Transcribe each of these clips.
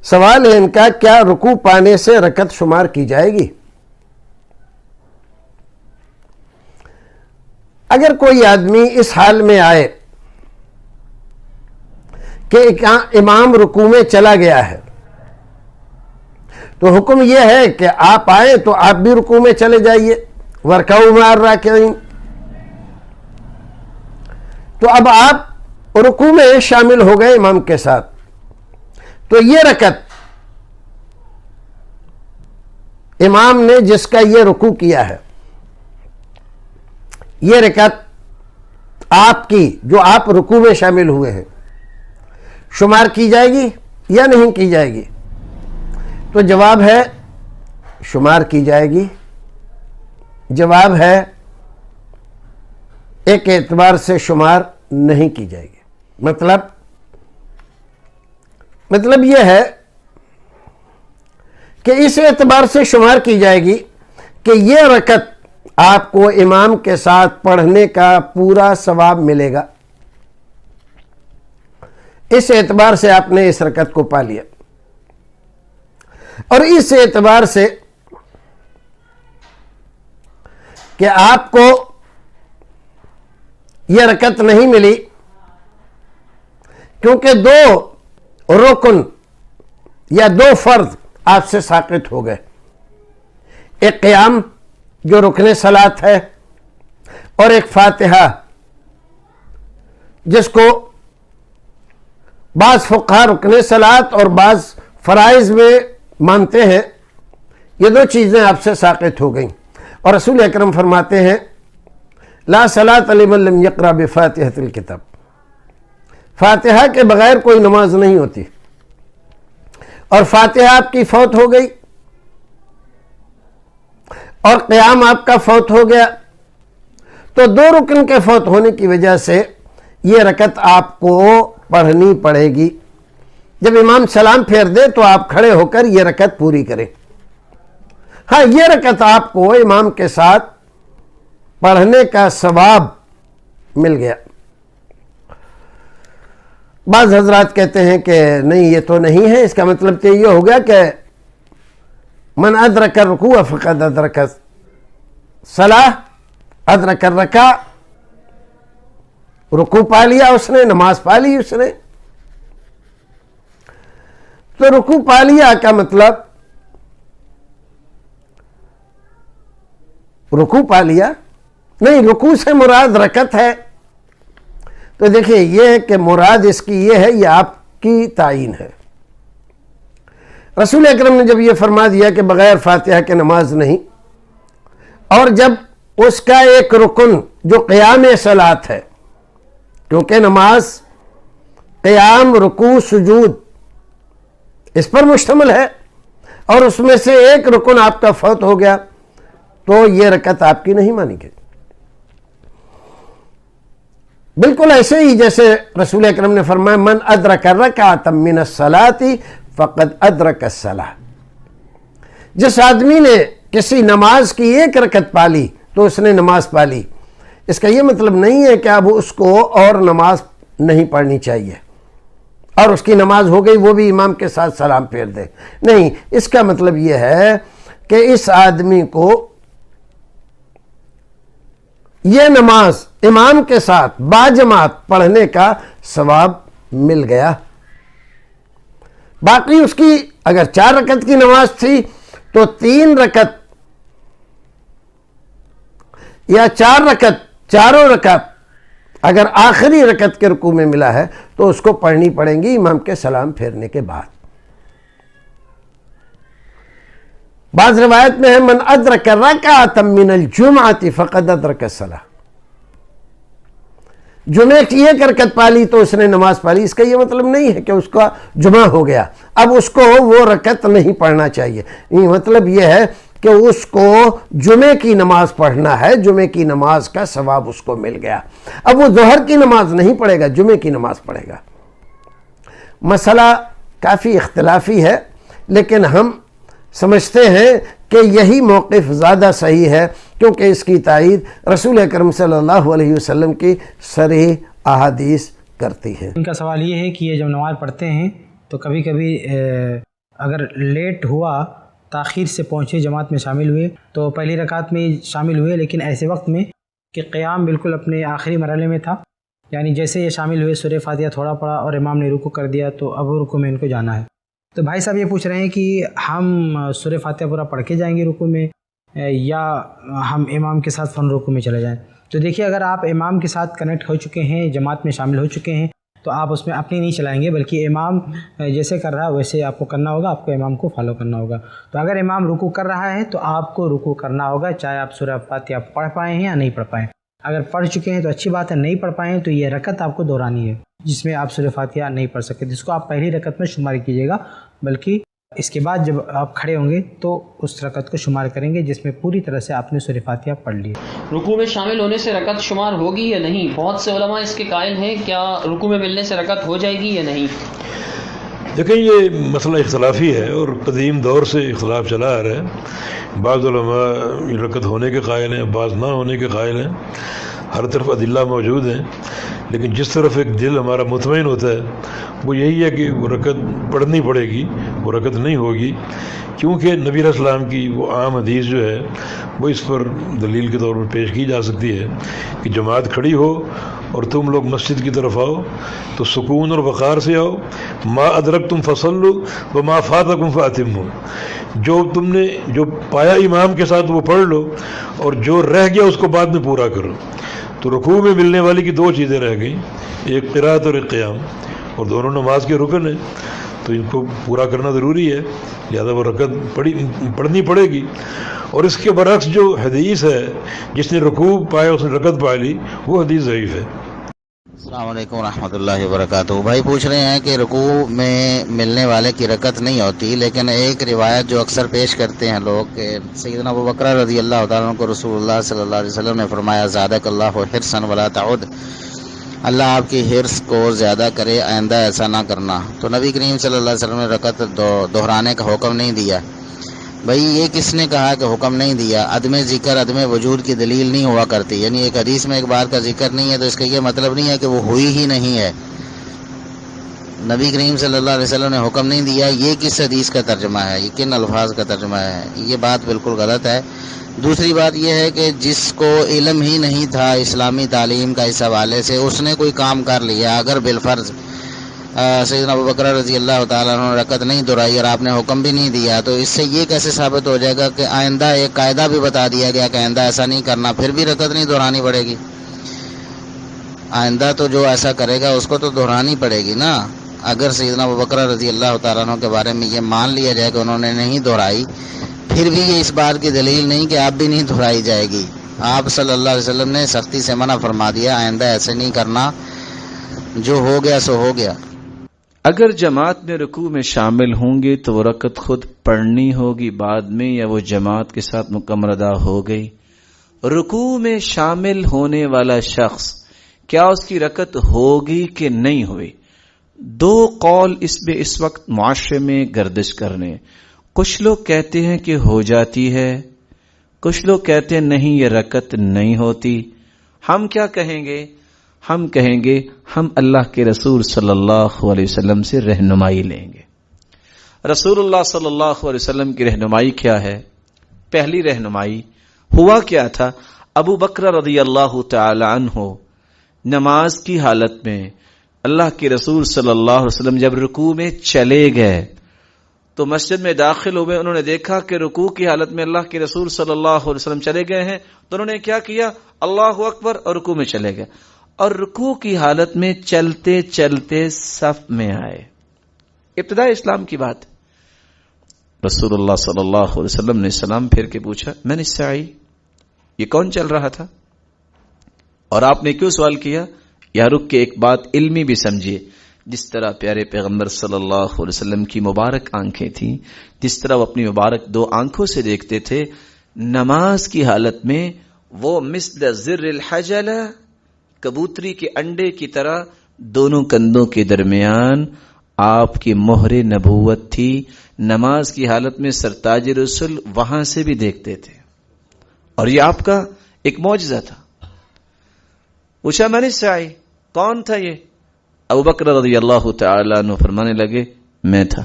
سوال ہے ان کا، کیا رکوع پانے سے رکعت شمار کی جائے گی؟ اگر کوئی آدمی اس حال میں آئے کہ امام رکوع میں چلا گیا ہے تو حکم یہ ہے کہ آپ آئیں تو آپ بھی رکوع میں چلے جائیے، وَارْكَعُوا مَعَ الرَّاكِعِينَ۔ تو اب آپ رکوع میں شامل ہو گئے امام کے ساتھ، تو یہ رکعت امام نے جس کا یہ رکوع کیا ہے، یہ رکعت آپ کی جو آپ رکوع میں شامل ہوئے ہیں شمار کی جائے گی یا نہیں کی جائے گی؟ تو جواب ہے شمار کی جائے گی۔ جواب ہے ایک اعتبار سے شمار نہیں کی جائے گی۔ مطلب یہ ہے کہ اس اعتبار سے شمار کی جائے گی کہ یہ رکعت آپ کو امام کے ساتھ پڑھنے کا پورا ثواب ملے گا، اس اعتبار سے آپ نے اس رکعت کو پا لیا، اور اس اعتبار سے کہ آپ کو یہ رکعت نہیں ملی کیونکہ دو رکن یا دو فرض آپ سے ساقط ہو گئے، ایک قیام جو رکن صلاۃ ہے، اور ایک فاتحہ جس کو بعض فقہا رکن صلاۃ اور بعض فرائض میں مانتے ہیں۔ یہ دو چیزیں آپ سے ساقط ہو گئیں، اور رسول اکرم فرماتے ہیں لا صلاۃ لمن لم یقرأ بفاتحۃ الکتاب، فاتحہ کے بغیر کوئی نماز نہیں ہوتی، اور فاتحہ آپ کی فوت ہو گئی اور قیام آپ کا فوت ہو گیا، تو دو رکن کے فوت ہونے کی وجہ سے یہ رکعت آپ کو پڑھنی پڑے گی۔ جب امام سلام پھیر دے تو آپ کھڑے ہو کر یہ رکعت پوری کریں۔ ہاں، یہ رکعت آپ کو امام کے ساتھ پڑھنے کا ثواب مل گیا۔ بعض حضرات کہتے ہیں کہ نہیں، یہ تو نہیں ہے، اس کا مطلب تو یہ ہو گیا کہ من ادرک الرکوع فقد ادرک الصلاۃ، ادرک الرکعہ، رکوع پا لیا اس نے، نماز پا لی اس نے۔ تو رکوع پا لیا کا مطلب رکوع پا لیا نہیں، رکوع سے مراد رکعت ہے۔ تو دیکھیں یہ ہے کہ مراد اس کی یہ ہے، یہ آپ کی تعین ہے۔ رسول اکرم نے جب یہ فرما دیا کہ بغیر فاتحہ کے نماز نہیں، اور جب اس کا ایک رکن جو قیام صلاۃ ہے، کیونکہ نماز قیام، رکوع، سجود اس پر مشتمل ہے، اور اس میں سے ایک رکن آپ کا فوت ہو گیا تو یہ رکعت آپ کی نہیں مانی گئی۔ بالکل ایسے ہی جیسے رسول اکرم نے فرمایا من ادرک رکعۃ من الصلاۃ فقد ادرک الصلاۃ، جس آدمی نے کسی نماز کی ایک رکعت پا لی تو اس نے نماز پا لی۔ اس کا یہ مطلب نہیں ہے کہ اب اس کو اور نماز نہیں پڑھنی چاہیے اور اس کی نماز ہو گئی وہ بھی امام کے ساتھ سلام پھیر دے، نہیں، اس کا مطلب یہ ہے کہ اس آدمی کو یہ نماز امام کے ساتھ باجماعت پڑھنے کا ثواب مل گیا۔ باقی اس کی اگر 4 رکعت کی نماز تھی تو 3 رکعت یا 4 رکعت، چاروں رکعت اگر آخری رکعت کے رکوع میں ملا ہے تو اس کو پڑھنی پڑیں گی امام کے سلام پھیرنے کے بعد۔ بعض روایت میں ہے من ادرک رکعۃ من الجمعۃ فقد ادرک الصلاۃ، جمعے کی ایک رکعت پالی تو اس نے نماز پالی۔ اس کا یہ مطلب نہیں ہے کہ اس کا جمعہ ہو گیا، اب اس کو وہ رکعت نہیں پڑھنا چاہیے، یہ مطلب یہ ہے کہ اس کو جمعے کی نماز پڑھنا ہے، جمعے کی نماز کا ثواب اس کو مل گیا۔ اب وہ ظہر کی نماز نہیں پڑھے گا، جمعے کی نماز پڑھے گا۔ مسئلہ کافی اختلافی ہے، لیکن ہم سمجھتے ہیں کہ یہی موقف زیادہ صحیح ہے، کیونکہ اس کی تائید رسول اکرم صلی اللہ علیہ وسلم کی صریح احادیث کرتی ہیں۔ ان کا سوال یہ ہے کہ یہ جب نماز پڑھتے ہیں تو کبھی کبھی اگر لیٹ ہوا، تاخیر سے پہنچے، جماعت میں شامل ہوئے تو پہلی رکعت میں شامل ہوئے، لیکن ایسے وقت میں کہ قیام بالکل اپنے آخری مرحلے میں تھا، یعنی جیسے یہ شامل ہوئے سورہ فاتحہ تھوڑا پڑھا اور امام نے رکوع کر دیا تو اب رکوع میں ان کو جانا ہے. تو بھائی صاحب یہ پوچھ رہے ہیں کہ ہم سورہ فاتحہ پورا پڑھ کے جائیں گے رکوع میں یا ہم امام کے ساتھ فوراً رکوع میں چلے جائیں؟ تو دیکھیے، اگر آپ امام کے ساتھ کنیکٹ ہو چکے ہیں، جماعت میں شامل ہو چکے ہیں، تو آپ اس میں اپنی نہیں چلائیں گے، بلکہ امام جیسے کر رہا ہے ویسے آپ کو کرنا ہوگا، آپ کو امام کو فالو کرنا ہوگا. تو اگر امام رکوع کر رہا ہے تو آپ کو رکوع کرنا ہوگا، چاہے آپ سورہ فاتحہ پڑھ پائیں ہیں یا نہیں پڑھ پائیں. اگر پڑھ چکے ہیں تو اچھی بات ہے، نہیں پڑھ پائیں ہیں تو یہ رکعت آپ کو دہرانی ہے جس میں آپ سورہ فاتحہ نہیں پڑھ سکتے، جس کو آپ پہلی رکعت میں شمار کیجیے گا، بلکہ اس کے بعد جب آپ کھڑے ہوں گے تو اس رکعت کو شمار کریں گے جس میں پوری طرح سے آپ نے سورہ فاتحہ پڑھ لی. رکوع میں شامل ہونے سے رکعت شمار ہوگی یا نہیں؟ بہت سے علماء اس کے قائل ہیں، کیا رکوع میں ملنے سے رکعت ہو جائے گی یا نہیں؟ دیکھیں، یہ مسئلہ اختلافی ہے اور قدیم دور سے اختلاف چلا آ رہا ہے. بعض علماء رکعت ہونے کے قائل ہیں، بعض نہ ہونے کے قائل ہیں. ہر طرف ادلہ موجود ہیں، لیکن جس طرف ایک دل ہمارا مطمئن ہوتا ہے وہ یہی ہے کہ وہ رکعت پڑھنی پڑے گی، وہ رکعت نہیں ہوگی، کیونکہ نبی علیہ السلام کی وہ عام حدیث جو ہے وہ اس پر دلیل کے طور پر پیش کی جا سکتی ہے کہ جماعت کھڑی ہو اور تم لوگ مسجد کی طرف آؤ تو سکون اور وقار سے آؤ. ما ادرکتم فصلوا وما فاتکم فاتموا، جو تم نے جو پایا امام کے ساتھ وہ پڑھ لو اور جو رہ گیا اس کو بعد میں پورا کرو. تو رکوع میں ملنے والی کی دو چیزیں رہ گئیں، ایک قرات اور ایک قیام، اور دونوں نماز کے رکن ہیں، تو ان کو پورا کرنا ضروری ہے، لہذا وہ رکعت پڑھنی پڑے گی. اور اس کے برعکس جو حدیث ہے جس نے رکوع پایا اس نے رکعت پا لی، وہ حدیث ضعیف ہے. السلام علیکم ورحمۃ اللہ وبرکاتہ. بھائی پوچھ رہے ہیں کہ رکوع میں ملنے والے کی رکعت نہیں ہوتی، لیکن ایک روایت جو اکثر پیش کرتے ہیں لوگ کہ سیدنا ابوبکر رضی اللہ تعالیٰ عنہ کو رسول اللہ صلی اللہ علیہ وسلم نے فرمایا زادک اللہ حرصا ولا تعد، اللہ آپ کی حرص کو زیادہ کرے، آئندہ ایسا نہ کرنا. تو نبی کریم صلی اللہ علیہ وسلم نے رکعت دہرانے کا حکم نہیں دیا. بھائی یہ کس نے کہا کہ حکم نہیں دیا؟ عدم ذکر عدم وجود کی دلیل نہیں ہوا کرتی، یعنی ایک حدیث میں ایک بار کا ذکر نہیں ہے تو اس کا یہ مطلب نہیں ہے کہ وہ ہوئی ہی نہیں ہے. نبی کریم صلی اللہ علیہ وسلم نے حکم نہیں دیا، یہ کس حدیث کا ترجمہ ہے؟ یہ کن الفاظ کا ترجمہ ہے؟ یہ بات بالکل غلط ہے. دوسری بات یہ ہے کہ جس کو علم ہی نہیں تھا اسلامی تعلیم کا اس حوالے سے، اس نے کوئی کام کر لیا، اگر بالفرض سیدنا ابوبکر رضی اللہ تعالیٰ عنہ نے رکعت نہیں دہرائی اور آپ نے حکم بھی نہیں دیا، تو اس سے یہ کیسے ثابت ہو جائے گا کہ آئندہ ایک قاعدہ بھی بتا دیا گیا کہ آئندہ ایسا نہیں کرنا، پھر بھی رکعت نہیں دہرانی پڑے گی؟ آئندہ تو جو ایسا کرے گا اس کو تو دہرانی پڑے گی نا. اگر سیدنا ابوبکر رضی اللہ تعالیٰ عنہ کے بارے میں یہ مان لیا جائے کہ انہوں نے نہیں دہرائی، پھر بھی یہ اس بات کی دلیل نہیں کہ آپ بھی نہیں دہرائی جائے گی. آپ صلی اللہ علیہ وسلم نے سختی سے منع فرما دیا، آئندہ ایسے نہیں کرنا، جو ہو گیا سو ہو گیا. اگر جماعت میں رکوع میں شامل ہوں گے تو وہ رکعت خود پڑھنی ہوگی بعد میں، یا وہ جماعت کے ساتھ مکمل ادا ہو گئی؟ رکوع میں شامل ہونے والا شخص کیا اس کی رکعت ہوگی کہ نہیں ہوئی؟ دو قول اس میں اس وقت معاشرے میں گردش کرنے. کچھ لوگ کہتے ہیں کہ ہو جاتی ہے، کچھ لوگ کہتے ہیں نہیں یہ رکعت نہیں ہوتی. ہم کیا کہیں گے؟ ہم کہیں گے ہم اللہ کے رسول صلی اللہ علیہ وسلم سے رہنمائی لیں گے. رسول اللہ صلی اللہ علیہ وسلم کی رہنمائی کیا ہے؟ پہلی رہنمائی ہوا کیا تھا؟ ابو بکر رضی اللہ تعالی عنہ نماز کی حالت میں اللہ کے رسول صلی اللہ علیہ وسلم جب رکوع میں چلے گئے تو مسجد میں داخل ہوئے، انہوں نے دیکھا کہ رکوع کی حالت میں اللہ کے رسول صلی اللہ علیہ وسلم چلے گئے ہیں، تو انہوں نے کیا کیا؟ اللہ اکبر، اور رکوع میں چلے گئے، اور رکوع کی حالت میں چلتے چلتے صف میں آئے. ابتداء اسلام کی بات. رسول اللہ صلی اللہ علیہ وسلم نے سلام پھیر کے پوچھا من الساعی، یہ کون چل رہا تھا؟ اور آپ نے کیوں سوال کیا؟ یا رک کے ایک بات علمی بھی سمجھیے. جس طرح پیارے پیغمبر صلی اللہ علیہ وسلم کی مبارک آنکھیں تھیں، جس طرح وہ اپنی مبارک دو آنکھوں سے دیکھتے تھے، نماز کی حالت میں وہ مثل زر الحجل، کبوتری کے انڈے کی طرح دونوں کندھوں کے درمیان آپ کی مہر نبوت تھی. نماز کی حالت میں سرتاج رسول وہاں سے بھی دیکھتے تھے، اور یہ آپ کا ایک معجزہ تھا. پوچھا من الساعی، کون تھا یہ؟ ابو بکر رضی اللہ تعالی عنہ فرمانے لگے میں تھا.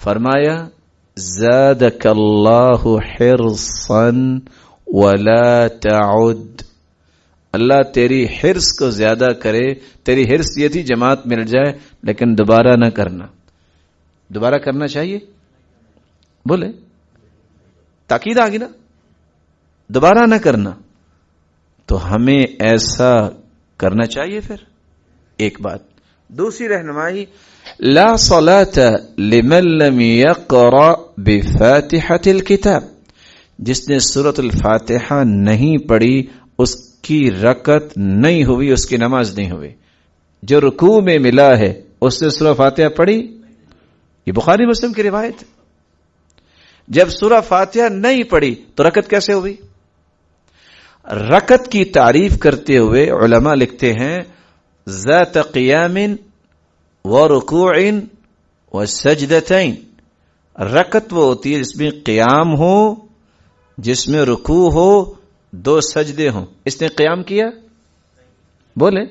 فرمایا زادک اللہ حرصا ولا تعد، اللہ تیری حرص کو زیادہ کرے. تیری حرص یہ تھی جماعت مل جائے لیکن دوبارہ نہ کرنا. دوبارہ کرنا چاہیے؟ بولے تاکید آ گئی نا، دوبارہ نہ کرنا. تو ہمیں ایسا کرنا چاہیے. پھر ایک بات. دوسری رہنمائی، لا صلاة لمن لم يقرأ بفاتحة الكتاب، جس نے سورۃ الفاتحہ نہیں پڑھی اس کی رکعت نہیں ہوئی، اس کی نماز نہیں ہوئی. جو رکوع میں ملا ہے اس نے سورۃ فاتحہ پڑھی، یہ بخاری مسلم کی روایت ہے. جب سورۃ فاتحہ نہیں پڑھی تو رکعت کیسے ہوئی؟ رکعت کی تعریف کرتے ہوئے علماء لکھتے ہیں ذات قیام ورکوع وسجدتین. رکعت وہ ہوتی ہے جس میں قیام ہو، جس میں رکوع ہو، 2 سجدے ہوں. اس نے قیام کیا؟ بولے.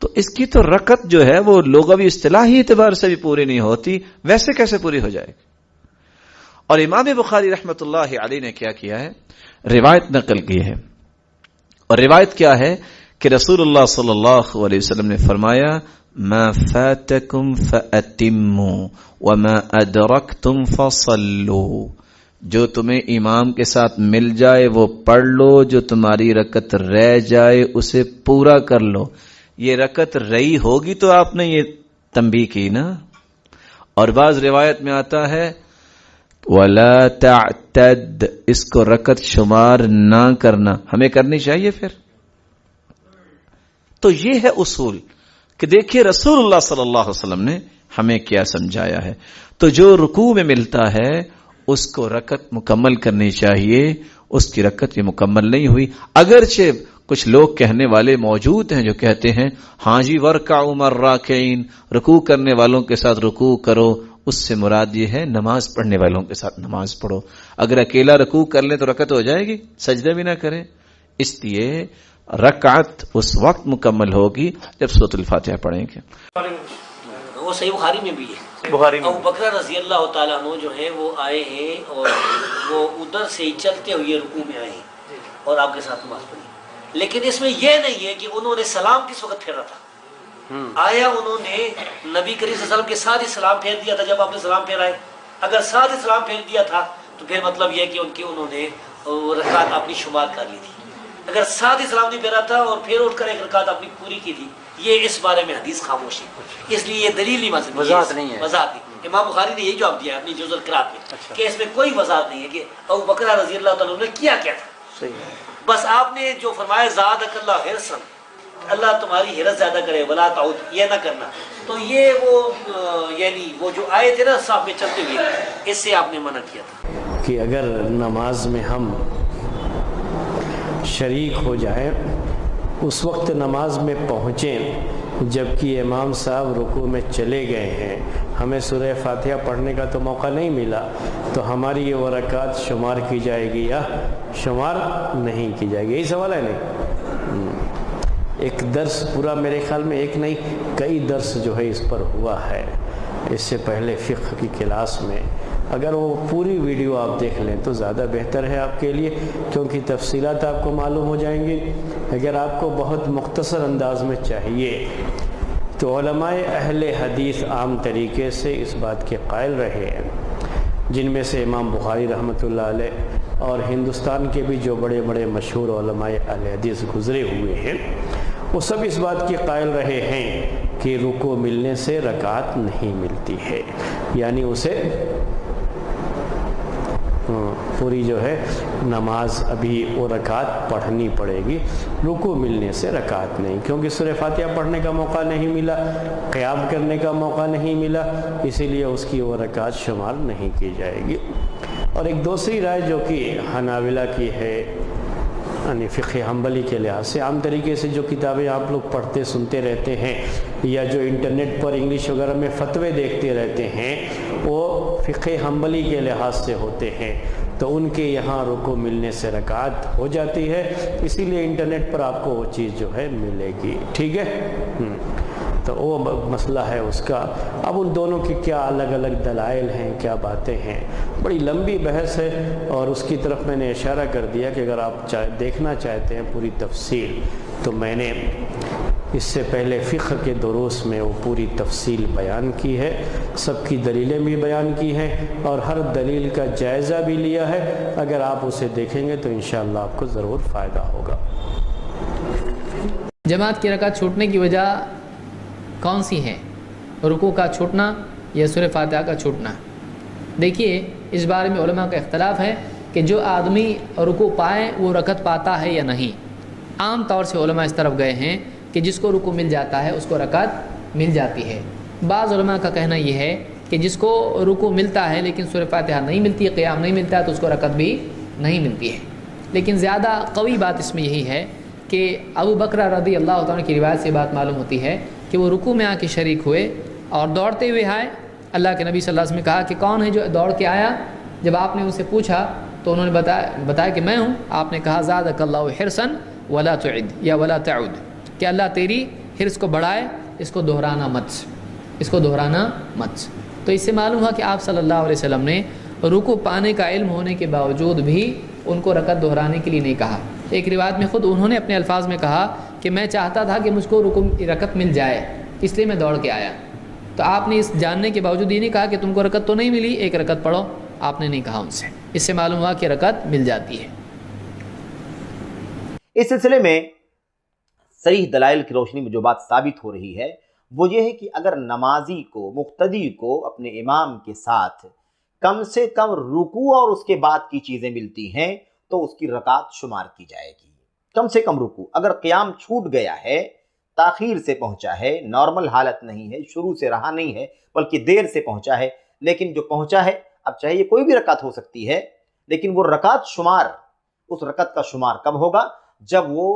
تو اس کی تو رکعت جو ہے وہ لغوی اصطلاحی اعتبار سے بھی پوری نہیں ہوتی، ویسے کیسے پوری ہو جائے گی؟ اور امام بخاری رحمۃ اللہ علیہ نے کیا ہے، روایت نقل کی ہے. اور روایت کیا ہے کہ رسول اللہ صلی اللہ علیہ وسلم نے فرمایا ما فاتکم فاتموا وما ادرکتم فصلوا، جو تمہیں امام کے ساتھ مل جائے وہ پڑھ لو، جو تمہاری رکعت رہ جائے اسے پورا کر لو. یہ رکعت رہی ہوگی تو آپ نے یہ تنبیہ کی نا. اور بعض روایت میں آتا ہے وَلَا تَعْتَدْ، اس کو رکعت شمار نہ کرنا. ہمیں کرنی چاہیے. پھر تو یہ ہے اصول کہ دیکھیے رسول اللہ صلی اللہ علیہ وسلم نے ہمیں کیا سمجھایا ہے. تو جو رکوع میں ملتا ہے اس کو رکعت مکمل کرنی چاہیے. اس کی رکعت یہ مکمل نہیں ہوئی. اگرچہ کچھ لوگ کہنے والے موجود ہیں جو کہتے ہیں ہاں جی ورکعوا مع الراکعین، رکوع کرنے والوں کے ساتھ رکوع کرو. اس سے مراد یہ ہے نماز پڑھنے والوں کے ساتھ نماز پڑھو. اگر اکیلا رکوع کر لیں تو رکعت ہو جائے گی، سجدہ بھی نہ کریں. اس لیے رکعت اس وقت مکمل ہوگی جب سورۃ الفاتحہ پڑھیں گے. وہ صحیح بخاری میں بھی ہے. ابو بکر رضی اللہ تعالیٰ عنہ جو ہے وہ آئے ہیں اور وہ ادھر سے ہی چلتے ہوئے رکوع میں آئے ہیں اور آپ کے ساتھ نماز پڑھی. لیکن اس میں یہ نہیں ہے کہ انہوں نے سلام کس وقت پھیرا تھا. آیا انہوں نے نبی کریم صلی اللہ علیہ وسلم کے ساتھ ہی سلام پھیر دیا تھا جب آپ نے سلام پھیرائے؟ اگر ساتھ ہی سلام پھیر دیا تھا تو پھر مطلب یہ کہ انہوں نے رکعت اپنی شمار کر لی تھی. اگر ساتھ ہی سلام نہیں پھیرا تھا اور پھر اٹھ کر ایک رکعت اپنی پوری کی تھی، یہ اس بارے میں حدیث خاموش ہے. اس لیے یہ دلیل نہیں، وضاحت نہیں ہے. وضاحت نہیں. امام بخاری نے یہی جواب دیا ہے اپنی جزء القراءت میں کہ اس میں کوئی وضاحت نہیں ہے کہ ابو بکر رضی اللہ تعالیٰ عنہ نے کیا تھا. بس آپ نے جو فرمایا زادک اللہ حرصا، اللہ تمہاری حرص زیادہ کرے، ولا تعود، یہ نہ کرنا. تو یہ وہ یعنی وہ جو آئے تھے نا صاحب میں چلتے ہوئے، اس سے آپ نے منع کیا تھا کہ اگر نماز میں ہم شریک ہو جائیں، اس وقت نماز میں پہنچیں جبکہ امام صاحب رکوع میں چلے گئے ہیں، ہمیں سورہ فاتحہ پڑھنے کا تو موقع نہیں ملا، تو ہماری یہ وہ رکعت شمار کی جائے گی یا شمار نہیں کی جائے گی؟ یہی سوال ہے. نہیں، ایک درس پورا میرے خیال میں ایک نہیں کئی درس جو ہے اس پر ہوا ہے اس سے پہلے فقہ کی کلاس میں. اگر وہ پوری ویڈیو آپ دیکھ لیں تو زیادہ بہتر ہے آپ کے لیے، کیونکہ تفصیلات آپ کو معلوم ہو جائیں گی. اگر آپ کو بہت مختصر انداز میں چاہیے تو علماء اہل حدیث عام طریقے سے اس بات کے قائل رہے ہیں، جن میں سے امام بخاری رحمۃ اللہ علیہ اور ہندوستان کے بھی جو بڑے بڑے مشہور علماء اہل حدیث گزرے ہوئے ہیں، وہ سب اس بات کے قائل رہے ہیں کہ رکوع ملنے سے رکعت نہیں ملتی ہے، یعنی اسے پوری جو ہے نماز ابھی وہ رکعت پڑھنی پڑے گی، رکوع ملنے سے رکعت نہیں، کیونکہ سورہ فاتحہ پڑھنے کا موقع نہیں ملا، قیام کرنے کا موقع نہیں ملا، اسی لیے اس کی وہ رکعت شمار نہیں کی جائے گی. اور ایک دوسری رائے جو کہ حنابلہ کی ہے، یعنی فقہ حنبلی کے لحاظ سے، عام طریقے سے جو کتابیں آپ لوگ پڑھتے سنتے رہتے ہیں یا جو انٹرنیٹ پر انگلش وغیرہ میں فتوے دیکھتے رہتے ہیں، وہ فقہ حنبلی کے لحاظ سے ہوتے ہیں، تو ان کے یہاں رکوع ملنے سے رکعت ہو جاتی ہے، اسی لیے انٹرنیٹ پر آپ کو وہ چیز جو ہے ملے گی. ٹھیک ہے. تو وہ مسئلہ ہے اس کا. اب ان دونوں کی کیا الگ الگ دلائل ہیں, کیا باتیں ہیں, بڑی لمبی بحث ہے, اور اس کی طرف میں نے اشارہ کر دیا کہ اگر آپ دیکھنا چاہتے ہیں پوری تفصیل تو میں نے اس سے پہلے فقہ کے دروس میں وہ پوری تفصیل بیان کی ہے, سب کی دلیلیں بھی بیان کی ہیں, اور ہر دلیل کا جائزہ بھی لیا ہے. اگر آپ اسے دیکھیں گے تو انشاءاللہ آپ کو ضرور فائدہ ہوگا. جماعت کی رکعت چھوٹنے کی وجہ کون سی ہے؟ رکوع کا چھوٹنا یا سورہ فاتحہ کا چھوٹنا؟ دیکھیے اس بارے میں علماء کا اختلاف ہے کہ جو آدمی رکوع پائے وہ رکعت پاتا ہے یا نہیں. عام طور سے علماء اس طرف گئے ہیں کہ جس کو رکوع مل جاتا ہے اس کو رکعت مل جاتی ہے. بعض علماء کا کہنا یہ ہے کہ جس کو رکوع ملتا ہے لیکن سورہ فاتحہ نہیں ملتی ہے, قیام نہیں ملتا ہے, تو اس کو رکعت بھی نہیں ملتی ہے. لیکن زیادہ قوی بات اس میں یہی ہے کہ ابو بکر رضی اللہ تعالیٰ کی روایت سے بات معلوم ہوتی ہے کہ وہ رکوع میں آ کے شریک ہوئے اور دوڑتے ہوئے آئے. اللہ کے نبی صلی اللہ علیہ وسلم نے کہا کہ کون ہے جو دوڑ کے آیا؟ جب آپ نے ان سے پوچھا تو انہوں نے بتایا کہ میں ہوں. آپ نے کہا زادک اللہ حرصا ولا تعد یا ولا تعود, کہ اللہ تیری حرص کو بڑھائے, اس کو دہرانا مت. تو اس سے معلوم ہوا کہ آپ صلی اللہ علیہ وسلم نے رکوع پانے کا علم ہونے کے باوجود بھی ان کو رکعت دہرانے کے لیے نہیں کہا. ایک روایت میں خود انہوں نے اپنے الفاظ میں کہا کہ میں چاہتا تھا کہ مجھ کو رکعت مل جائے, اس لیے میں دوڑ کے آیا. تو آپ نے اس جاننے کے باوجود یہ نہیں کہا کہ تم کو رکعت تو نہیں ملی, ایک رکعت پڑھو, آپ نے نہیں کہا ان سے. اس سے معلوم ہوا کہ رکعت مل جاتی ہے. اس سلسلے میں صحیح دلائل کی روشنی میں جو بات ثابت ہو رہی ہے وہ یہ ہے کہ اگر نمازی کو, مقتدی کو اپنے امام کے ساتھ کم سے کم رکوع اور اس کے بعد کی چیزیں ملتی ہیں تو اس کی رکعت شمار کی جائے گی. کم سے کم رکوع. اگر قیام چھوٹ گیا ہے, تاخیر سے پہنچا ہے, نارمل حالت نہیں ہے, شروع سے رہا نہیں ہے بلکہ دیر سے پہنچا ہے, لیکن جو پہنچا ہے, اب چاہے یہ کوئی بھی رکعت ہو سکتی ہے, لیکن وہ رکعت شمار, اس رکعت کا شمار کب ہوگا؟ جب وہ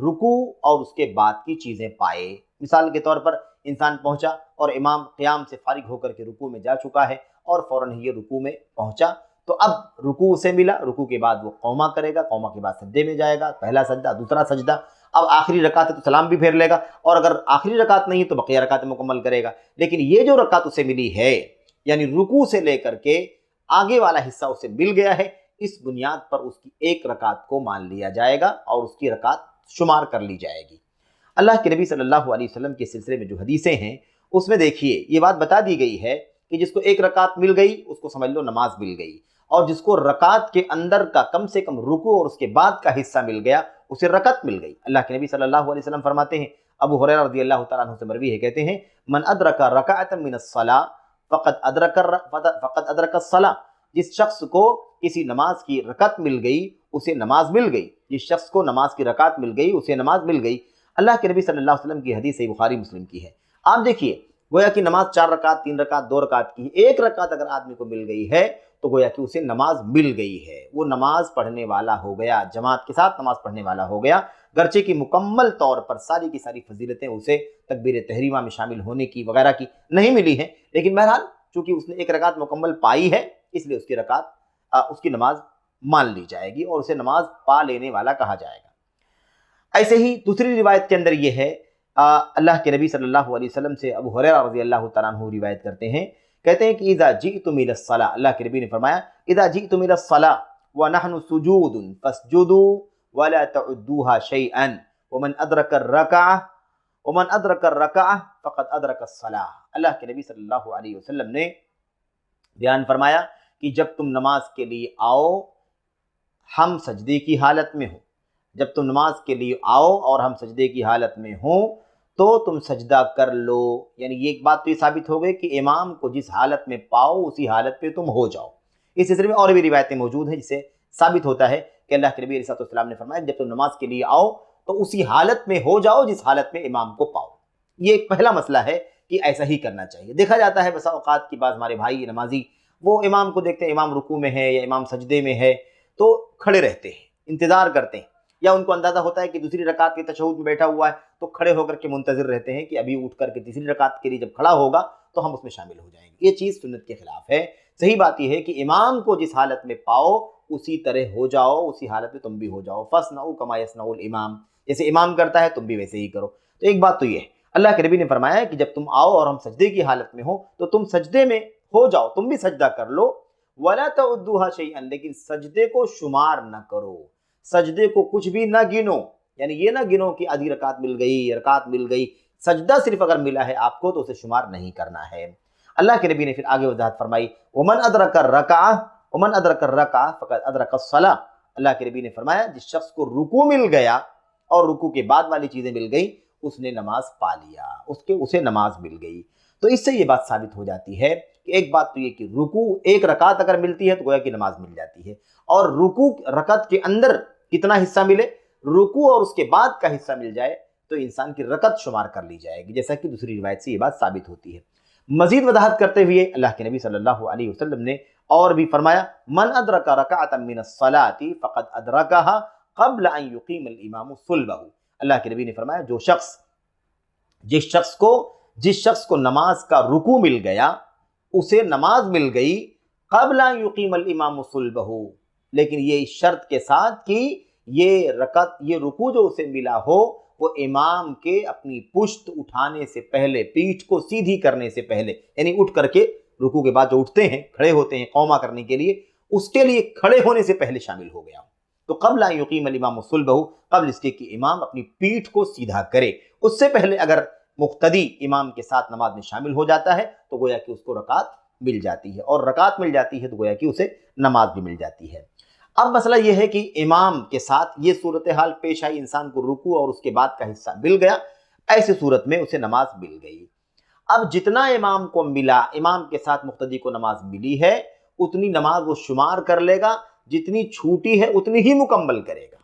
رکوع اور اس کے بعد کی چیزیں پائے. مثال کے طور پر انسان پہنچا اور امام قیام سے فارغ ہو کر کے رکوع میں جا چکا ہے اور فوراً ہی یہ رکوع میں پہنچا, تو اب رکوع سے ملا, رکوع کے بعد وہ قوما کرے گا, قوما کے بعد سجدے میں جائے گا, پہلا سجدہ, دوسرا سجدہ, اب آخری رکعت ہے تو سلام بھی پھیر لے گا, اور اگر آخری رکعت نہیں تو بقیہ رکعت مکمل کرے گا. لیکن یہ جو رکعت اسے ملی ہے, یعنی رکوع سے لے کر کے آگے والا حصہ اسے مل گیا ہے, اس بنیاد پر اس کی ایک رکعت کو مان لیا جائے گا اور اس کی رکعت شمار کر لی جائے گی. اللہ کے نبی صلی اللہ علیہ وسلم کے سلسلے میں جو حدیثیں ہیں اس میں دیکھیے یہ بات بتا دی گئی ہے کہ جس کو ایک رکعت مل گئی اس کو سمجھ لو نماز مل گئی, اور جس کو رکعت کے اندر کا کم سے کم رکوع اور اس کے بعد کا حصہ مل گیا اسے رکعت مل گئی. اللہ کے نبی صلی اللہ علیہ وسلم فرماتے ہیں, ابو ہریرہ رضی اللہ تعالیٰ عنہ سے مروی ہے, کہتے ہیں من ادرک رکعۃ من الصلاۃ فقد ادرک الصلاۃ, جس شخص کو کسی نماز کی رکعت مل گئی اسے نماز مل گئی, جس شخص کو نماز کی رکعت مل گئی اسے نماز مل گئی. اللہ کے نبی صلی اللہ علیہ وسلم کی حدیث صحیح بخاری مسلم کی ہے. آپ دیکھیے گویا کہ نماز 4 رکعت 3 رکعت 2 رکعت کی, ایک رکعت اگر آدمی کو مل گئی ہے تو گویا کہ اسے نماز مل گئی ہے, وہ نماز پڑھنے والا ہو گیا, جماعت کے ساتھ نماز پڑھنے والا ہو گیا, گرچہ کہ مکمل طور پر ساری کی ساری فضیلتیں اسے تکبیر تحریمہ میں شامل ہونے کی وغیرہ کی نہیں ملی ہیں, لیکن بہرحال چونکہ اس نے ایک رکعت مکمل پائی ہے اس لیے اس کی رکعت, اس کی نماز مان لی جائے گی اور اسے نماز پا لینے والا کہا جائے گا. ایسے ہی دوسری روایت کے اندر یہ ہے, اللہ کے نبی صلی اللہ علیہ وسلم سے ابو ہریرہ رضی اللہ تعالیٰ عنہ روایت کرتے ہیں, کہتے ہیں کہ اذا جئتم الى الصلاۃ, اللہ کے نبی نے فرمایا اذا جئتم الى الصلاۃ ونحن سجود فاسجدوا ولا تعدوها شيئا ومن ادرك الركعة فقد ادرك الصلاۃ. اللہ کے نبی صلی اللہ علیہ وسلم نے بیان فرمایا کہ جب تم نماز کے لیے آؤ ہم سجدے کی حالت میں ہوں, جب تم نماز کے لیے آؤ اور ہم سجدے کی حالت میں ہوں تو تم سجدہ کر لو. یعنی یہ ایک بات تو یہ ثابت ہو گئی کہ امام کو جس حالت میں پاؤ اسی حالت پہ تم ہو جاؤ. اس سلسلے میں اور بھی روایتیں موجود ہیں جس سے ثابت ہوتا ہے کہ اللہ کے نبی علیہ السلام نے فرمایا جب تم نماز کے لیے آؤ تو اسی حالت میں ہو جاؤ جس حالت میں امام کو پاؤ. یہ ایک پہلا مسئلہ ہے کہ ایسا ہی کرنا چاہیے. دیکھا جاتا ہے بسا اوقات کی بعض ہمارے بھائی نمازی وہ امام کو دیکھتے ہیں امام رکوع میں ہے یا امام سجدے میں ہے تو کھڑے رہتے ہیں, انتظار کرتے ہیں, یا ان کو اندازہ ہوتا ہے کہ دوسری رکعت کے تشہد میں بیٹھا ہوا ہے تو کھڑے ہو کر کے منتظر رہتے ہیں کہ ابھی اٹھ کر کے تیسری رکعت کے لیے جب کھڑا ہوگا تو ہم اس میں شامل ہو جائیں گے. یہ چیز سنت کے خلاف ہے. صحیح بات یہ ہے کہ امام کو جس حالت میں پاؤ اسی طرح ہو جاؤ, اسی حالت میں تم بھی ہو جاؤ. فَاصْنَعُوا كَمَا يَصْنَعُ الْإِمَامُ, جیسے امام کرتا ہے تم بھی ویسے ہی کرو. تو ایک بات تو یہ ہے. اللہ کے نبی نے فرمایا کہ جب تم آؤ اور ہم سجدے کی حالت میں ہو تو تم سجدے میں ہو جاؤ، تم بھی سجدہ کر لو، وَلَا تَعُدُّوهَا شَيْئًا، لیکن سجدے کو شمار نہ کرو، سجدے کو کچھ بھی نہ گنو، یعنی یہ نہ گنو کہ آدھی رکعت مل گئی، رکعت مل گئی، سجدہ صرف اگر ملا ہے آپ کو تو اسے شمار نہیں کرنا ہے۔ اللہ کے نبی نے پھر آگے وضاحت فرمائی وَمَنْ أَدْرَكَ الرَّكَعَةَ وَمَنْ أَدْرَكَ الرَّكَعَةَ فَقَدْ أَدْرَكَ الصَّلَاةَ، اللہ کے نبی نے فرمایا جس شخص کو رکوع مل گیا اور رکوع کے بعد والی چیزیں مل گئی اس نے نماز پا لیا، اسے نماز مل گئی۔ تو اس سے یہ بات ثابت ہو جاتی ہے کہ ایک بات تو یہ کہ رکوع ایک رکعت اگر ملتی ہے تو گویا کہ نماز مل جاتی ہے، اور رکوع رکعت کے اندر کتنا حصہ ملے، رکوع اور اس کے بعد کا حصہ مل جائے تو انسان کی رکعت شمار کر لی جائے گی، جیسا کہ دوسری روایت سے یہ بات ثابت ہوتی ہے۔ مزید وضاحت کرتے ہوئے اللہ کے نبی صلی اللہ علیہ وسلم نے اور بھی فرمایا من ادرک رکعۃ من الصلاۃ فقد ادرکها قبل ان یقیم الامام صلبہ، اللہ کے نبی نے فرمایا جس شخص کو نماز کا رکوع مل گیا اسے نماز مل گئی قبل ان یقیم الامام صلبہ، لیکن یہ شرط کے ساتھ کہ یہ رکوع جو اسے ملا ہو وہ امام کے اپنی پشت اٹھانے سے پہلے، پیٹھ کو سیدھی کرنے سے پہلے، یعنی اٹھ کر کے رکوع کے بعد جو اٹھتے ہیں کھڑے ہوتے ہیں قوما کرنے کے لیے، اس کے لیے کھڑے ہونے سے پہلے شامل ہو گیا۔ تو قبل ان یقیم الامام صلبہ، قبل اس کے کہ امام اپنی پیٹھ کو سیدھا کرے، اس سے پہلے اگر مقتدی امام کے ساتھ نماز میں شامل ہو جاتا ہے تو گویا کہ اس کو رکعت مل جاتی ہے، اور رکعت مل جاتی ہے تو گویا کہ اسے نماز بھی مل جاتی ہے۔ اب مسئلہ یہ ہے کہ امام کے ساتھ یہ صورتحال پیش آئی، انسان کو رکوع اور اس کے بعد کا حصہ مل گیا، ایسی صورت میں اسے نماز مل گئی۔ اب جتنا امام کو ملا، امام کے ساتھ مقتدی کو نماز ملی ہے، اتنی نماز وہ شمار کر لے گا، جتنی چھوٹی ہے اتنی ہی مکمل کرے گا۔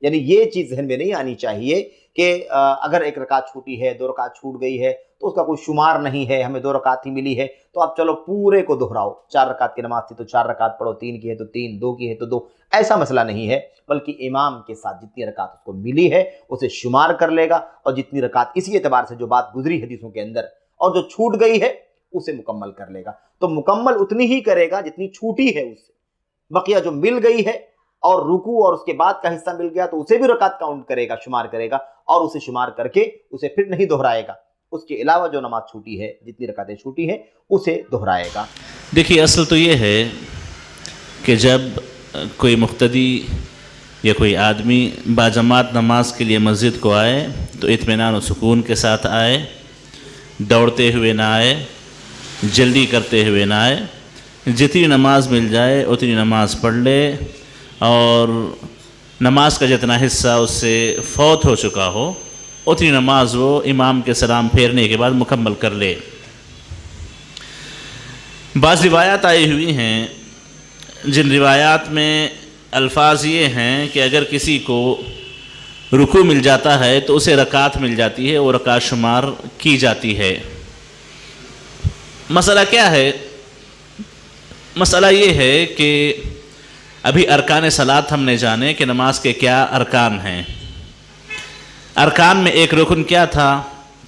یعنی یہ چیز ذہن میں نہیں آنی چاہیے کہ اگر ایک رکعت چھوٹی ہے، 2 رکعت چھوٹ گئی ہے تو اس کا کوئی شمار نہیں ہے، ہمیں 2 رکعت ہی ملی ہے تو اب چلو پورے کو دہراؤ، 4 رکعت کی نماز تھی تو 4 رکعت پڑھو، 3 کی ہے تو 3، 2 کی ہے تو 2، ایسا مسئلہ نہیں ہے، بلکہ امام کے ساتھ جتنی رکعت اس کو ملی ہے اسے شمار کر لے گا، اور جتنی رکعت اسی اعتبار سے جو بات گزری حدیثوں کے اندر، اور جو چھوٹ گئی ہے اسے مکمل کر لے گا۔ تو مکمل اتنی ہی کرے گا جتنی چھوٹی ہے اس سے، بقیہ جو مل گئی ہے اور رکوع اور اس کے بعد کا حصہ مل گیا تو اسے بھی رکعت کاؤنٹ کرے گا، شمار کرے گا، اور اسے شمار کر کے اسے پھر نہیں دہرائے گا، اس کے علاوہ جو نماز چھوٹی ہے، جتنی رکعتیں چھوٹی ہیں اسے دہرائے گا۔ دیکھیے اصل تو یہ ہے کہ جب کوئی مقتدی یا کوئی آدمی باجماعت نماز کے لیے مسجد کو آئے تو اطمینان و سکون کے ساتھ آئے، دوڑتے ہوئے نہ آئے، جلدی کرتے ہوئے نہ آئے، جتنی نماز مل جائے اتنی نماز پڑھ لے، اور نماز کا جتنا حصہ اس سے فوت ہو چکا ہو اتنی نماز وہ امام کے سلام پھیرنے کے بعد مکمل کر لے۔ بعض روایات آئی ہوئی ہیں جن روایات میں الفاظ یہ ہیں کہ اگر کسی کو رکوع مل جاتا ہے تو اسے رکعت مل جاتی ہے، وہ رکعت شمار کی جاتی ہے۔ مسئلہ کیا ہے؟ مسئلہ یہ ہے کہ ابھی ارکان صلاۃ ہم نے جانے کہ نماز کے کیا ارکان ہیں۔ ارکان میں ایک رکن کیا تھا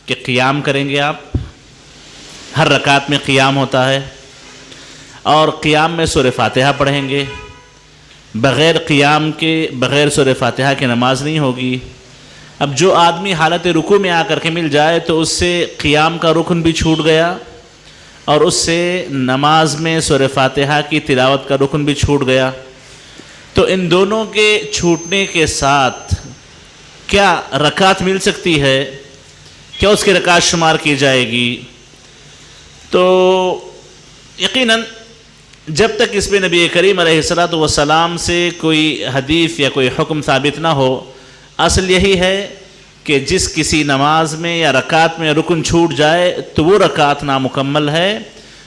کہ قیام کریں گے آپ، ہر رکعت میں قیام ہوتا ہے، اور قیام میں سورہ فاتحہ پڑھیں گے، بغیر قیام کے، بغیر سورہ فاتحہ کی نماز نہیں ہوگی۔ اب جو آدمی حالت رکوع میں آ کر کے مل جائے تو اس سے قیام کا رکن بھی چھوٹ گیا، اور اس سے نماز میں سورہ فاتحہ کی تلاوت کا رکن بھی چھوٹ گیا۔ تو ان دونوں کے چھوٹنے کے ساتھ کیا رکعت مل سکتی ہے؟ کیا اس کی رکعت شمار کی جائے گی؟ تو یقیناً جب تک اس پہ نبی کریم علیہ الصلوۃ والسلام سے کوئی حدیث یا کوئی حکم ثابت نہ ہو، اصل یہی ہے کہ جس کسی نماز میں یا رکعت میں رکن چھوٹ جائے تو وہ رکعت نامکمل ہے۔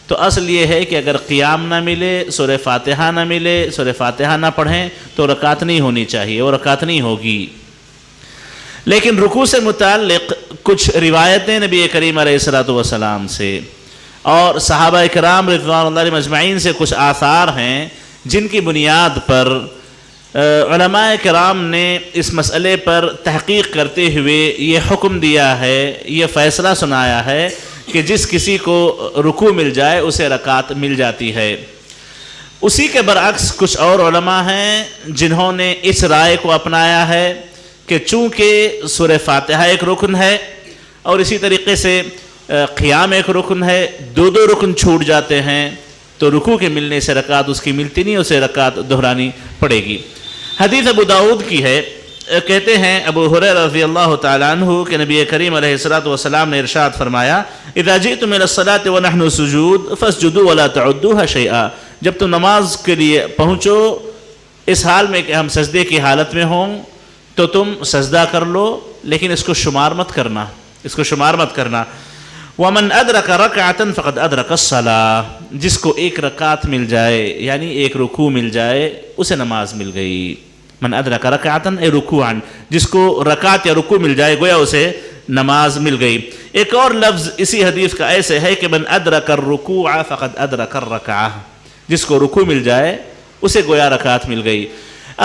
تو اصل یہ ہے کہ اگر قیام نہ ملے، سورہ فاتحہ نہ ملے، سورہ فاتحہ نہ پڑھیں تو رکعت نہیں ہونی چاہیے، وہ رکعت نہیں ہوگی۔ لیکن رکوع سے متعلق کچھ روایتیں نبی کریم علیہ الصلوۃ والسلام سے اور صحابہ کرام رضوان اللہ علیہم اجمعین سے کچھ آثار ہیں جن کی بنیاد پر علماء کرام نے اس مسئلے پر تحقیق کرتے ہوئے یہ حکم دیا ہے، یہ فیصلہ سنایا ہے کہ جس کسی کو رکوع مل جائے اسے رکعت مل جاتی ہے۔ اسی کے برعکس کچھ اور علماء ہیں جنہوں نے اس رائے کو اپنایا ہے کہ چونکہ سورہ فاتحہ ایک رکن ہے اور اسی طریقے سے قیام ایک رکن ہے، دو دو رکن چھوٹ جاتے ہیں تو رکوع کے ملنے سے رکعت اس کی ملتی نہیں، اسے رکعت دہرانی پڑے گی۔ حدیث ابو داؤد کی ہے، کہتے ہیں ابو ہریرہ رضی اللہ تعالیٰ عنہ کہ نبی کریم علیہ السلام نے ارشاد فرمایا اذا جئتم الى الصلاة ونحن سجود فاسجدوا ولا تعدوها شيئا، جب تم نماز کے لیے پہنچو اس حال میں کہ ہم سجدے کی حالت میں ہوں تو تم سجدہ کر لو لیکن اس کو شمار مت کرنا، اس کو شمار مت کرنا۔ وَمَنْ أَدْرَكَ رَكْعَةً فَقَدْ أَدْرَكَ الصَّلَاةَ، جس کو ایک رکعت مل جائے یعنی ایک رکوع مل جائے اسے نماز مل گئی۔ من ادرک رکعتاً اے رکوعاً، جس کو رکعت یا رکوع مل جائے گویا اسے نماز مل گئی۔ ایک اور لفظ اسی حدیث کا ایسے ہے کہ من ادرک الرکوع فقد ادرک الرکعہ، جس کو رکوع مل جائے اسے گویا رکعت مل گئی۔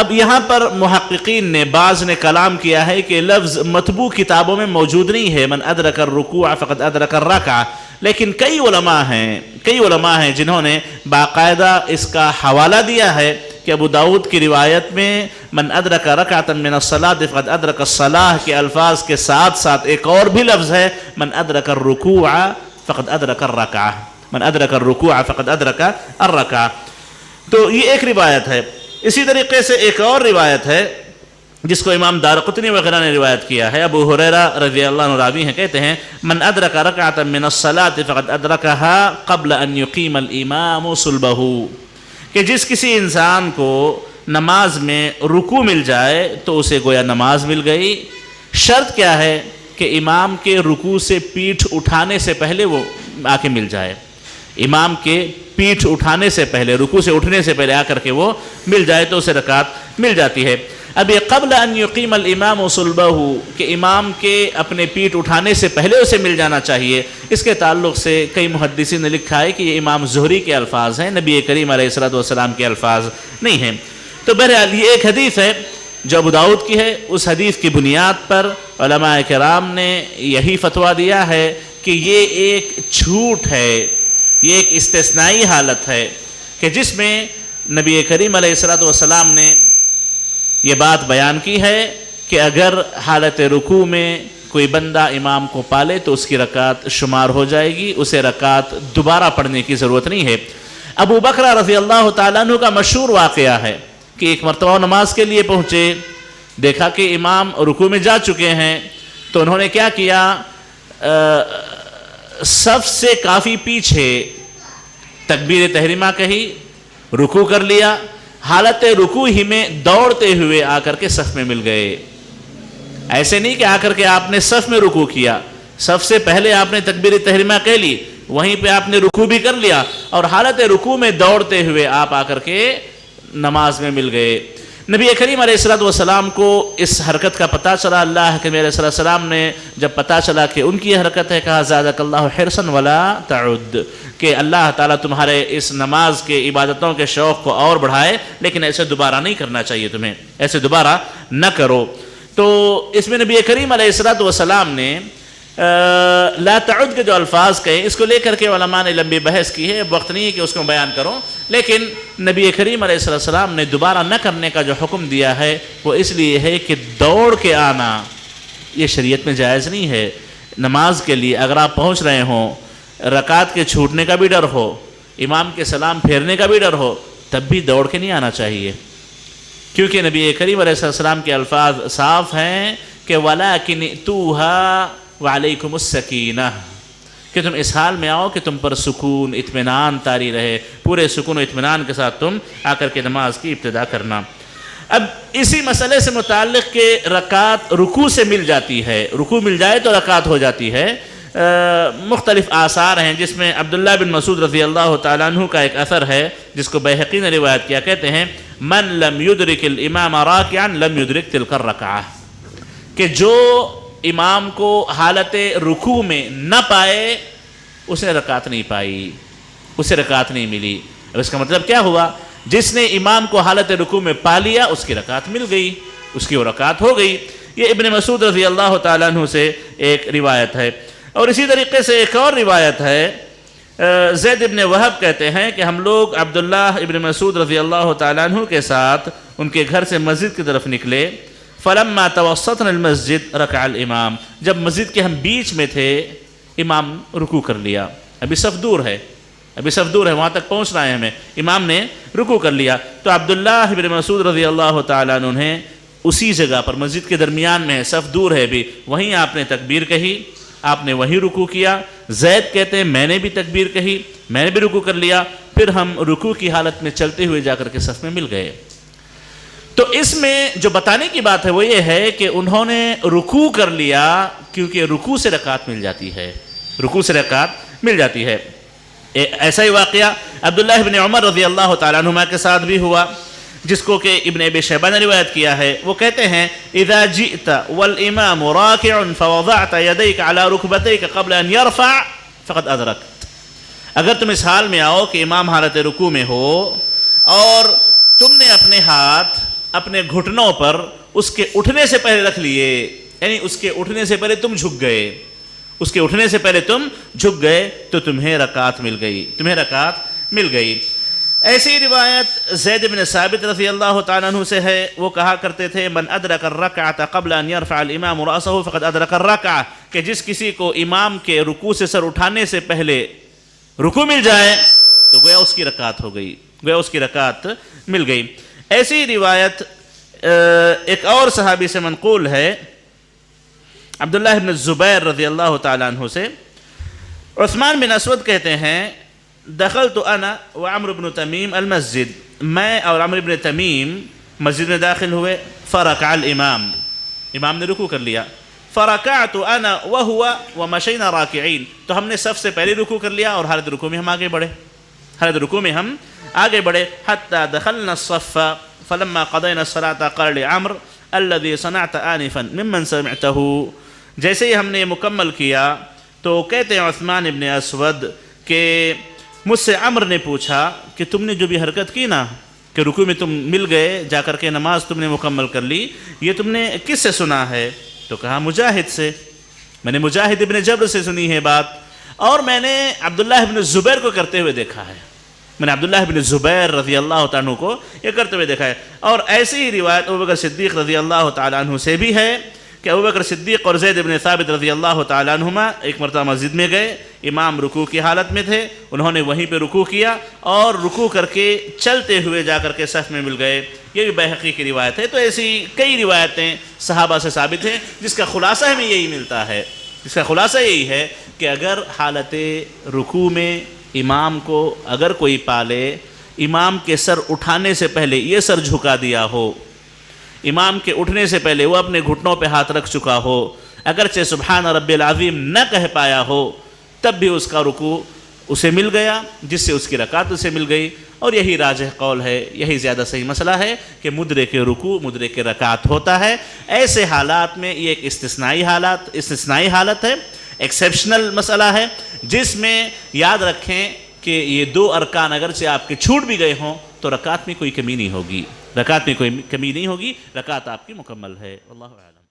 اب یہاں پر محققین نے بعض نے کلام کیا ہے کہ لفظ مطبوع کتابوں میں موجود نہیں ہے من ادرک الرکوع فقد ادرک الرکعہ، لیکن کئی علماء ہیں جنہوں نے باقاعدہ اس کا حوالہ دیا ہے کہ ابو داؤد کی روایت میں من ادرک رکعتا من الصلاة فقد ادرک الصلاة کے الفاظ کے ساتھ ساتھ ایک اور بھی لفظ ہے من ادرک الرکوع فقد ادرک الرکعہ، من ادرک الرکوع فقد ادرک الرکعہ۔ تو یہ ایک روایت ہے۔ اسی طریقے سے ایک اور روایت ہے جس کو امام دارقطنی وغیرہ نے روایت کیا ہے، ابو ہریرہ رضی اللہ عنہ راوی ہیں، کہتے ہیں من ادرک رکعتا من الصلاة فقد ادرکها قبل ان یقیم الامام صلبہ، کہ جس کسی انسان کو نماز میں رکوع مل جائے تو اسے گویا نماز مل گئی۔ شرط کیا ہے کہ امام کے رکوع سے پیٹھ اٹھانے سے پہلے وہ آ کے مل جائے، امام کے پیٹھ اٹھانے سے پہلے، رکوع سے اٹھنے سے پہلے آ کر کے وہ مل جائے تو اسے رکعت مل جاتی ہے۔ اب یہ قبل ان یقیم الامام صلبہ کہ امام کے اپنے پیٹھ اٹھانے سے پہلے اسے مل جانا چاہیے، اس کے تعلق سے کئی محدثین نے لکھا ہے کہ یہ امام زہری کے الفاظ ہیں، نبی کریم علیہ السلام کے الفاظ نہیں ہیں۔ تو بہرحال یہ ایک حدیث ہے جو ابو داؤد کی ہے، اس حدیث کی بنیاد پر علماء کرام نے یہی فتویٰ دیا ہے کہ یہ ایک چھوٹ ہے، یہ ایک استثنائی حالت ہے کہ جس میں نبی کریم علیہ السلام نے یہ بات بیان کی ہے کہ اگر حالت رکوع میں کوئی بندہ امام کو پالے تو اس کی رکعت شمار ہو جائے گی، اسے رکعت دوبارہ پڑھنے کی ضرورت نہیں ہے۔ ابو بکر رضی اللہ تعالیٰ عنہ کا مشہور واقعہ ہے کہ ایک مرتبہ نماز کے لیے پہنچے، دیکھا کہ امام رکوع میں جا چکے ہیں تو انہوں نے کیا کیا، صف سے کافی پیچھے تکبیر تحریمہ کہی، رکوع کر لیا، حالت رکوع ہی میں دوڑتے ہوئے آ کر کے صف میں مل گئے۔ ایسے نہیں کہ آ کر کے آپ نے صف میں رکوع کیا، صف سے پہلے آپ نے تکبیر تحریمہ کہہ لی، وہیں پہ آپ نے رکوع بھی کر لیا اور حالت رکوع میں دوڑتے ہوئے آپ آ کر کے نماز میں مل گئے۔ نبی کریم علیہ السلام کو اس حرکت کا پتہ چلا، اللہ کے نبی علیہ السلام نے جب پتہ چلا کہ ان کی یہ حرکت ہے، کہا زادک اللہ حرصا ولا تعد، کہ اللہ تعالیٰ تمہارے اس نماز کے عبادتوں کے شوق کو اور بڑھائے، لیکن ایسے دوبارہ نہیں کرنا چاہیے، تمہیں ایسے دوبارہ نہ کرو۔ تو اس میں نبی کریم علیہ السلام نے لا تعد کے جو الفاظ کہے، اس کو لے کر کے علماء نے لمبی بحث کی ہے، وقت نہیں ہے کہ اس کو بیان کروں، لیکن نبی کریم علیہ السلام نے دوبارہ نہ کرنے کا جو حکم دیا ہے وہ اس لیے ہے کہ دوڑ کے آنا یہ شریعت میں جائز نہیں ہے۔ نماز کے لیے اگر آپ پہنچ رہے ہوں، رکعت کے چھوٹنے کا بھی ڈر ہو، امام کے سلام پھیرنے کا بھی ڈر ہو، تب بھی دوڑ کے نہیں آنا چاہیے، کیونکہ نبی کریم علیہ السلام کے الفاظ صاف ہیں کہ وَلَكِنِ ائْتُوهَا وَعَلَيْكُمُ السَّكِينَةُ، کہ تم اس حال میں آؤ کہ تم پر سکون اطمینان طاری رہے، پورے سکون و اطمینان کے ساتھ تم آ کر کے نماز کی ابتدا کرنا۔ اب اسی مسئلے سے متعلق کہ رکعت رکوع سے مل جاتی ہے، رکوع مل جائے تو رکعت ہو جاتی ہے، مختلف آثار ہیں جس میں عبداللہ بن مسعود رضی اللہ تعالیٰ عنہ کا ایک اثر ہے جس کو بیہقی نے روایت کیا، کہتے ہیں من لم یدرک الامام راکعا لم یدرک تلک الرکعہ، کہ جو امام کو حالت رکوع میں نہ پائے اسے رکعت نہیں پائی، اسے رکعت نہیں ملی۔ اب اس کا مطلب کیا ہوا، جس نے امام کو حالت رکوع میں پا لیا اس کی رکعت مل گئی، اس کی وہ رکعت ہو گئی۔ یہ ابن مسعود رضی اللہ تعالیٰ عنہ سے ایک روایت ہے۔ اور اسی طریقے سے ایک اور روایت ہے، زید ابن وہب کہتے ہیں کہ ہم لوگ عبداللہ ابن مسعود رضی اللہ تعالیٰ عنہ کے ساتھ ان کے گھر سے مسجد کی طرف نکلے، فلما توسطنا المسجد رکع الامام، جب مسجد کے ہم بیچ میں تھے امام رکوع کر لیا. ابھی صف دور ہے، وہاں تک پہنچنا ہے ہمیں. امام نے رکوع کر لیا تو عبداللہ بن مسعود رضی اللہ تعالیٰ عنہ نے اسی جگہ پر، مسجد کے درمیان میں صف دور ہے بھی، وہیں آپ نے تکبیر کہی، آپ نے وہیں رکوع کیا. زید کہتے ہیں میں نے بھی تکبیر کہی، میں نے بھی رکوع کر لیا، پھر ہم رکوع کی حالت میں چلتے ہوئے جا کر کے صف میں مل گئے. تو اس میں جو بتانے کی بات ہے وہ یہ ہے کہ انہوں نے رکوع کر لیا کیونکہ رکوع سے رکعت مل جاتی ہے. ایسا ہی واقعہ عبداللہ بن عمر رضی اللہ تعالیٰ عنہما کے ساتھ بھی ہوا، جس کو کہ ابن ابی شیبہ نے روایت کیا ہے. وہ کہتے ہیں اذا جئت والامام راکع فوضعت یدیک علی رکبتیک قبل ان یرفع فقد ادرکت. اگر تم اس حال میں آؤ کہ امام حالت رکوع میں ہو اور تم نے اپنے ہاتھ اپنے گھٹنوں پر اس کے اٹھنے سے پہلے رکھ لیے، یعنی اس کے اٹھنے سے پہلے تم جھک گئے، تو تمہیں رکعت مل گئی. ایسی روایت زید بن ثابت رضی اللہ تعالیٰ عنہ سے ہے. وہ کہا کرتے تھے من ادرک الرکعۃ قبل ان یرفع الامام رأسہ فقد ادرک الرکعہ، کہ جس کسی کو امام کے رکوع سے سر اٹھانے سے پہلے رکوع مل جائے تو گویا اس کی رکعت مل گئی. ایسی روایت ایک اور صحابی سے منقول ہے، عبداللہ بن الزبیر رضی اللہ تعالیٰ عنہ سے. عثمان بن اسود کہتے ہیں دخلت انا وعمر بن تمیم المسجد، میں اور عمر بن تمیم مسجد میں داخل ہوئے. فرکع الامام، امام نے رکوع کر لیا. فرکعت انا وهو ومشينا راکعین، تو ہم نے صف سے پہلے رکوع کر لیا اور حالت رکوع میں ہم آگے بڑھے. حتی دخلنا الصف فلما قضينا الصلاة قال لعمر الذي صنعت آنفا ممن سمعته، جیسے ہی ہم نے مکمل کیا تو کہتے ہیں عثمان ابن اسود کہ مجھ سے عمر نے پوچھا کہ تم نے جو بھی حرکت کی نا کہ رکوع میں تم مل گئے، جا کر کے نماز تم نے مکمل کر لی، یہ تم نے کس سے سنا ہے؟ تو کہا مجاہد سے، میں نے مجاہد ابن جبر سے سنی ہے بات، اور میں نے عبداللہ ابن زبیر کو کرتے ہوئے دیکھا ہے. میں نے عبداللہ بن زبیر رضی اللہ تعالیٰ عنہ کو یہ کرتے ہوئے دیکھا ہے. اور ایسی ہی روایت ابوبکر صدیق رضی اللہ تعالیٰ عنہ سے بھی ہے کہ ابوبکر صدیق اور زید بن ثابت رضی اللہ تعالیٰ عنہما ایک مرتبہ مسجد میں گئے، امام رکوع کی حالت میں تھے، انہوں نے وہیں پہ رکوع کیا اور رکوع کر کے چلتے ہوئے جا کر کے صف میں مل گئے. یہ بھی بیہقی کی روایت ہے. تو ایسی کئی روایتیں صحابہ سے ثابت ہیں جس کا خلاصہ ہمیں یہی ملتا ہے، جس کا خلاصہ یہی ہے کہ اگر حالت رکوع میں امام کو اگر کوئی پالے، امام کے سر اٹھانے سے پہلے یہ سر جھکا دیا ہو، امام کے اٹھنے سے پہلے وہ اپنے گھٹنوں پہ ہاتھ رکھ چکا ہو، اگرچہ سبحان ربی العظیم نہ کہہ پایا ہو، تب بھی اس کا رکوع اسے مل گیا، جس سے اس کی رکعت اسے مل گئی. اور یہی راجح قول ہے، یہی زیادہ صحیح مسئلہ ہے کہ مدرک رکوع مدرک رکعت ہوتا ہے. ایسے حالات میں یہ ایک استثنائی حالت ہے، ایکسیپشنل مسئلہ ہے، جس میں یاد رکھیں کہ یہ دو ارکان اگرچہ آپ کے چھوٹ بھی گئے ہوں تو رکعت میں کوئی کمی نہیں ہوگی، رکعت آپ کی مکمل ہے. اللہ اعلم.